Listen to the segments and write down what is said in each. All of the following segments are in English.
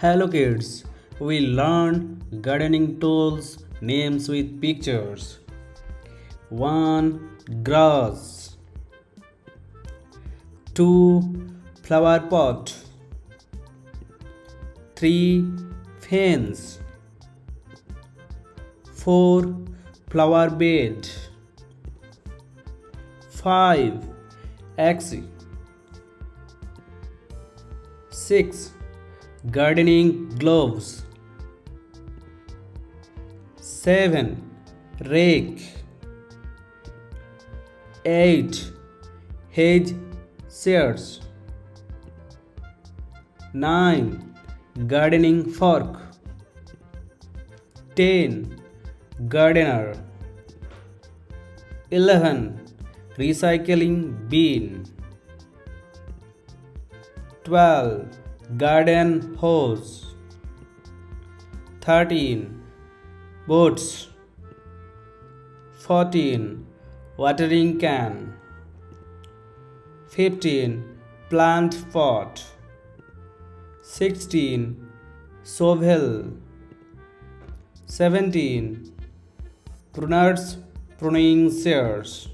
Hello kids, we learn gardening tools names with pictures. 1. Grass. 2. Flower pot. 3. Fence. 4. Flower bed. 5. Axe. 6. Gardening gloves. 7. Rake. 8. Hedge shears. 9. Gardening fork. 10. Gardener. 11. Recycling bin. 12. Garden hose. 13. Boats. 14. Watering can. 15. Plant pot. 16. Shovel. 17. Pruner's pruning shears.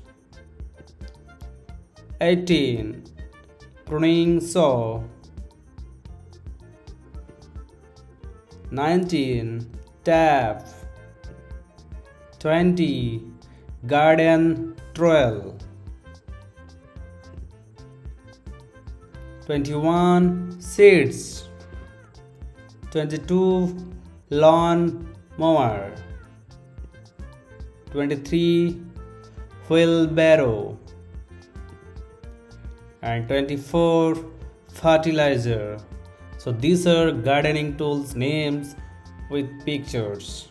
18. Pruning saw. 19. Tap. 20. Garden trowel. 21. Seeds. 22. Lawn mower. 23. Wheelbarrow. And 24. Fertilizer. So these are gardening tools names with pictures.